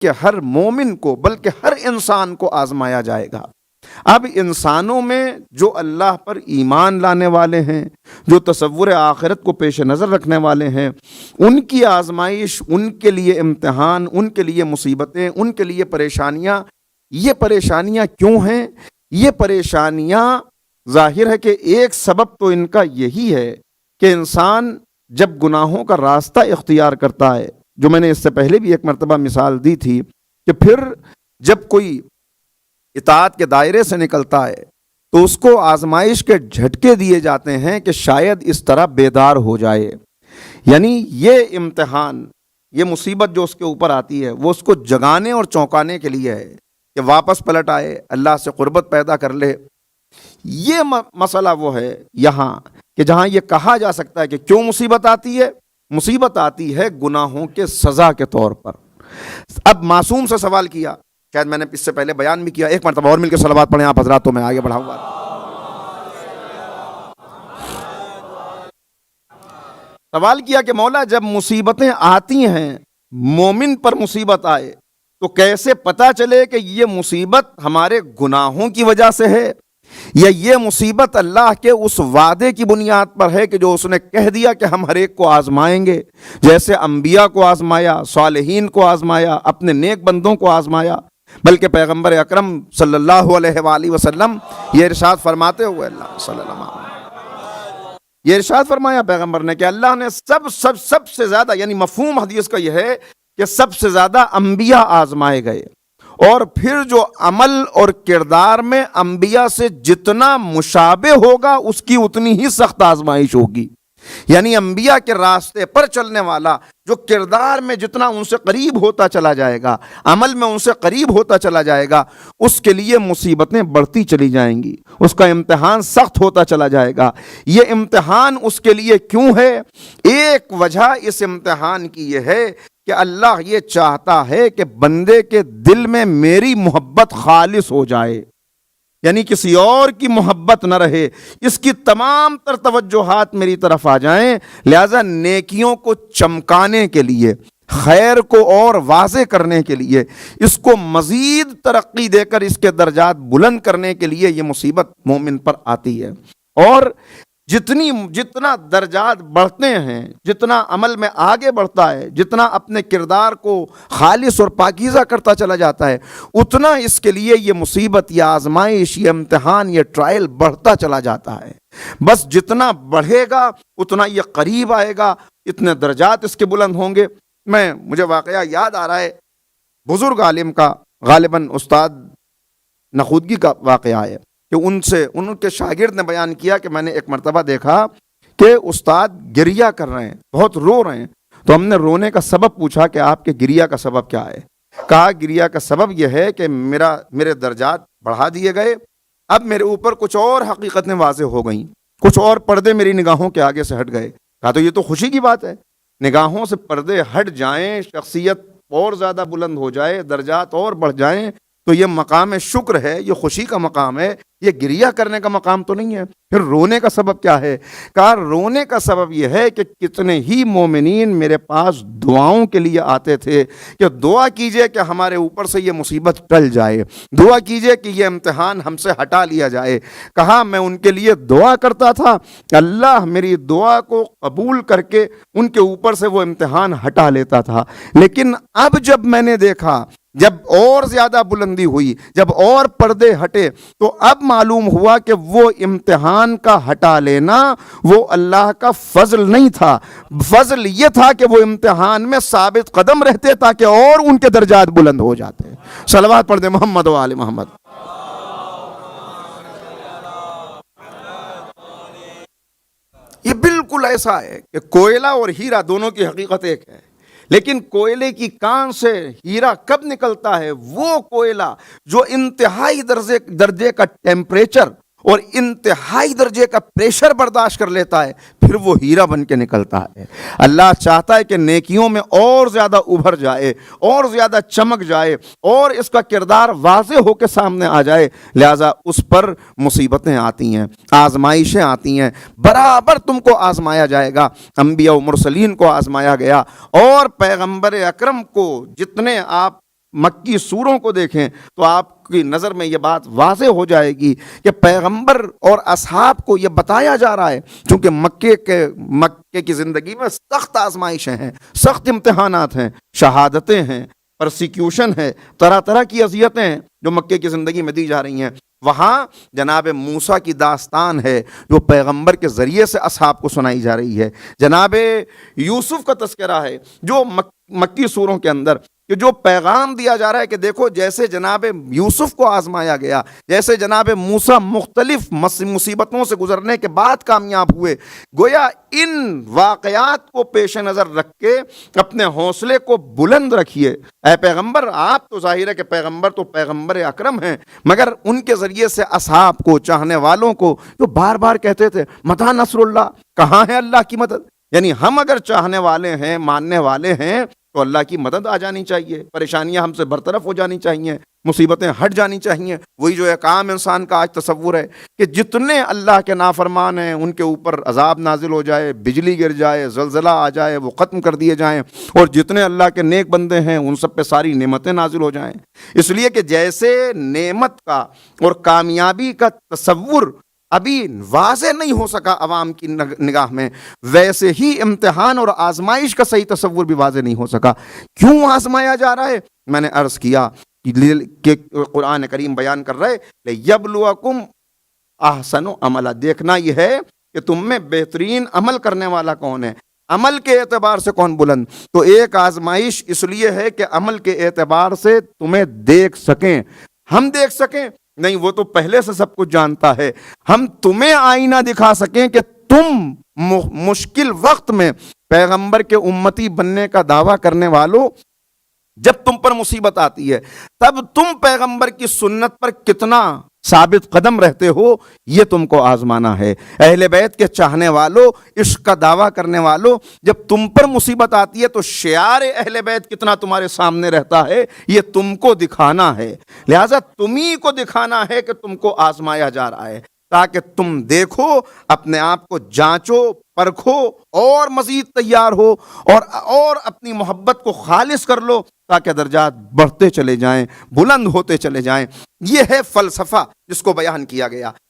کہ ہر مومن کو بلکہ ہر انسان کو آزمایا جائے گا۔ اب انسانوں میں جو اللہ پر ایمان لانے والے ہیں، جو تصور آخرت کو پیش نظر رکھنے والے ہیں، ان کی آزمائش، ان کے لیے امتحان، ان کے لیے مصیبتیں، ان کے لیے پریشانیاں۔ یہ پریشانیاں کیوں ہیں؟ یہ پریشانیاں ظاہر ہے کہ ایک سبب تو ان کا یہی ہے کہ انسان جب گناہوں کا راستہ اختیار کرتا ہے، جو میں نے اس سے پہلے بھی ایک مرتبہ مثال دی تھی، کہ پھر جب کوئی اطاعت کے دائرے سے نکلتا ہے تو اس کو آزمائش کے جھٹکے دیے جاتے ہیں کہ شاید اس طرح بیدار ہو جائے۔ یعنی یہ امتحان، یہ مصیبت جو اس کے اوپر آتی ہے، وہ اس کو جگانے اور چونکانے کے لیے ہے کہ واپس پلٹ آئے، اللہ سے قربت پیدا کر لے۔ یہ مسئلہ وہ ہے یہاں کہ جہاں یہ کہا جا سکتا ہے کہ کیوں مصیبت آتی ہے؟ مصیبت آتی ہے گناہوں کے سزا کے طور پر۔ اب معصوم سے سوال کیا، شاید میں نے اس سے پہلے بیان بھی کیا، ایک مرتبہ اور مل کے صلوات پڑھیں آپ حضرات، تو میں آگے بڑھاؤں گا۔ سوال کیا کہ مولا جب مصیبتیں آتی ہیں، مومن پر مصیبت آئے تو کیسے پتہ چلے کہ یہ مصیبت ہمارے گناہوں کی وجہ سے ہے یا یہ مصیبت اللہ کے اس وعدے کی بنیاد پر ہے کہ جو اس نے کہہ دیا کہ ہم ہر ایک کو آزمائیں گے، جیسے انبیاء کو آزمایا، صالحین کو آزمایا، اپنے نیک بندوں کو آزمایا۔ بلکہ پیغمبر اکرم صلی اللہ علیہ وآلہ وسلم یہ ارشاد فرماتے ہوئے، اللہ صلی اللہ علیہ وسلم یہ ارشاد فرمایا پیغمبر نے کہ اللہ نے سب سے زیادہ، یعنی مفہوم حدیث کا یہ ہے کہ سب سے زیادہ انبیاء آزمائے گئے، اور پھر جو عمل اور کردار میں انبیاء سے جتنا مشابہ ہوگا اس کی اتنی ہی سخت آزمائش ہوگی۔ یعنی انبیاء کے راستے پر چلنے والا جو کردار میں جتنا ان سے قریب ہوتا چلا جائے گا، عمل میں ان سے قریب ہوتا چلا جائے گا، اس کے لیے مصیبتیں بڑھتی چلی جائیں گی، اس کا امتحان سخت ہوتا چلا جائے گا۔ یہ امتحان اس کے لیے کیوں ہے؟ ایک وجہ اس امتحان کی یہ ہے کہ اللہ یہ چاہتا ہے کہ بندے کے دل میں میری محبت خالص ہو جائے، یعنی کسی اور کی محبت نہ رہے، اس کی تمام تر توجہات میری طرف آ جائیں۔ لہذا نیکیوں کو چمکانے کے لیے، خیر کو اور واضح کرنے کے لیے، اس کو مزید ترقی دے کر اس کے درجات بلند کرنے کے لیے یہ مصیبت مومن پر آتی ہے۔ اور جتنا درجات بڑھتے ہیں، جتنا عمل میں آگے بڑھتا ہے، جتنا اپنے کردار کو خالص اور پاکیزہ کرتا چلا جاتا ہے، اتنا اس کے لیے یہ مصیبت، یہ آزمائش، یہ امتحان، یہ ٹرائل بڑھتا چلا جاتا ہے۔ بس جتنا بڑھے گا اتنا یہ قریب آئے گا، اتنے درجات اس کے بلند ہوں گے۔ مجھے واقعہ یاد آ رہا ہے بزرگ عالم کا، غالباً استاد نخودگی کا واقعہ ہے کہ ان کے شاگرد نے بیان کیا کہ میں نے ایک مرتبہ دیکھا کہ استاد گریہ کر رہے ہیں، بہت رو رہے ہیں، تو ہم نے رونے کا سبب پوچھا کہ آپ کے گریہ کا سبب کیا ہے؟ کہا گریہ کا سبب یہ ہے کہ میرے درجات بڑھا دیے گئے، اب میرے اوپر کچھ اور حقیقتیں واضح ہو گئیں، کچھ اور پردے میری نگاہوں کے آگے سے ہٹ گئے۔ کہا تو یہ تو خوشی کی بات ہے، نگاہوں سے پردے ہٹ جائیں، شخصیت اور زیادہ بلند ہو جائے، درجات اور بڑھ جائیں، تو یہ مقام شکر ہے، یہ خوشی کا مقام ہے، یہ گریہ کرنے کا مقام تو نہیں ہے۔ پھر رونے کا سبب کیا ہے؟ کہا رونے کا سبب یہ ہے کہ کتنے ہی مومنین میرے پاس دعاؤں کے لیے آتے تھے کہ دعا کیجئے کہ ہمارے اوپر سے یہ مصیبت ٹل جائے، دعا کیجئے کہ یہ امتحان ہم سے ہٹا لیا جائے۔ کہا میں ان کے لیے دعا کرتا تھا، اللہ میری دعا کو قبول کر کے ان کے اوپر سے وہ امتحان ہٹا لیتا تھا۔ لیکن اب جب میں نے دیکھا، جب اور زیادہ بلندی ہوئی، جب اور پردے ہٹے، تو اب معلوم ہوا کہ وہ امتحان کا ہٹا لینا وہ اللہ کا فضل نہیں تھا، فضل یہ تھا کہ وہ امتحان میں ثابت قدم رہتے تاکہ اور ان کے درجات بلند ہو جاتے۔ صلوات پڑھ دیں محمد و آل محمد۔ یہ بالکل ایسا ہے کہ کوئلہ اور ہیرا دونوں کی حقیقت ایک ہے، لیکن کوئلے کی کان سے ہیرا کب نکلتا ہے؟ وہ کوئلہ جو انتہائی درجے کا ٹیمپریچر اور انتہائی درجے کا پریشر برداشت کر لیتا ہے، پھر وہ ہیرا بن کے نکلتا ہے۔ اللہ چاہتا ہے کہ نیکیوں میں اور زیادہ ابھر جائے، اور زیادہ چمک جائے، اور اس کا کردار واضح ہو کے سامنے آ جائے، لہذا اس پر مصیبتیں آتی ہیں، آزمائشیں آتی ہیں، برابر تم کو آزمایا جائے گا۔ انبیاء و مرسلین کو آزمایا گیا، اور پیغمبر اکرم کو جتنے آپ مکی سوروں کو دیکھیں تو آپ کی نظر میں یہ بات واضح ہو جائے گی کہ پیغمبر اور اصحاب کو یہ بتایا جا رہا ہے، چونکہ مکے کی زندگی میں سخت آزمائشیں ہیں، سخت امتحانات ہیں، شہادتیں ہیں، پرسیکیوشن ہے، طرح طرح کی اذیتیں ہیں جو مکے کی زندگی میں دی جا رہی ہیں۔ وہاں جناب موسیٰ کی داستان ہے جو پیغمبر کے ذریعے سے اصحاب کو سنائی جا رہی ہے۔ جناب یوسف کا تذکرہ ہے جو مکی سوروں کے اندر، کہ جو پیغام دیا جا رہا ہے کہ دیکھو جیسے جناب یوسف کو آزمایا گیا، جیسے جناب موسیٰ مختلف مصیبتوں سے گزرنے کے بعد کامیاب ہوئے، گویا ان واقعات کو پیش نظر رکھ کے اپنے حوصلے کو بلند رکھیے۔ اے پیغمبر، آپ تو ظاہر ہے کہ پیغمبر تو پیغمبر اکرم ہیں، مگر ان کے ذریعے سے اصحاب کو، چاہنے والوں کو جو بار بار کہتے تھے متى نصر اللہ، کہاں ہے اللہ کی مدد؟ یعنی ہم اگر چاہنے والے ہیں، ماننے والے ہیں، تو اللہ کی مدد آ جانی چاہیے، پریشانیاں ہم سے برطرف ہو جانی چاہیے، مصیبتیں ہٹ جانی چاہیے۔ وہی جو ایک عام انسان کا آج تصور ہے کہ جتنے اللہ کے نافرمان ہیں ان کے اوپر عذاب نازل ہو جائے، بجلی گر جائے، زلزلہ آ جائے، وہ ختم کر دیے جائیں، اور جتنے اللہ کے نیک بندے ہیں ان سب پہ ساری نعمتیں نازل ہو جائیں۔ اس لیے کہ جیسے نعمت کا اور کامیابی کا تصور ابھی واضح نہیں ہو سکا عوام کی نگاہ میں، ویسے ہی امتحان اور آزمائش کا صحیح تصور بھی واضح نہیں ہو سکا۔ کیوں آزمایا جا رہا ہے؟ میں نے عرض کیا کہ قرآن کریم بیان کر رہے لِیَبْلُوَکُمْ احسن عملا، دیکھنا یہ ہے کہ تم میں بہترین عمل کرنے والا کون ہے، عمل کے اعتبار سے کون بلند۔ تو ایک آزمائش اس لیے ہے کہ عمل کے اعتبار سے تمہیں دیکھ سکیں، ہم دیکھ سکیں نہیں، وہ تو پہلے سے سب کچھ جانتا ہے، ہم تمہیں آئینہ دکھا سکیں کہ تم مشکل وقت میں پیغمبر کے امتی بننے کا دعویٰ کرنے والوں، جب تم پر مصیبت آتی ہے تب تم پیغمبر کی سنت پر کتنا ثابت قدم رہتے ہو، یہ تم کو آزمانا ہے۔ اہل بیت کے چاہنے والوں، عشق کا دعویٰ کرنے والوں، جب تم پر مصیبت آتی ہے تو شعار اہل بیت کتنا تمہارے سامنے رہتا ہے، یہ تم کو دکھانا ہے۔ لہٰذا تمہیں کو دکھانا ہے کہ تم کو آزمایا جا رہا ہے، تاکہ تم دیکھو، اپنے آپ کو جانچو، پرکھو، اور مزید تیار ہو، اور اپنی محبت کو خالص کر لو، تاکہ درجات بڑھتے چلے جائیں، بلند ہوتے چلے جائیں۔ یہ ہے فلسفہ جس کو بیان کیا گیا۔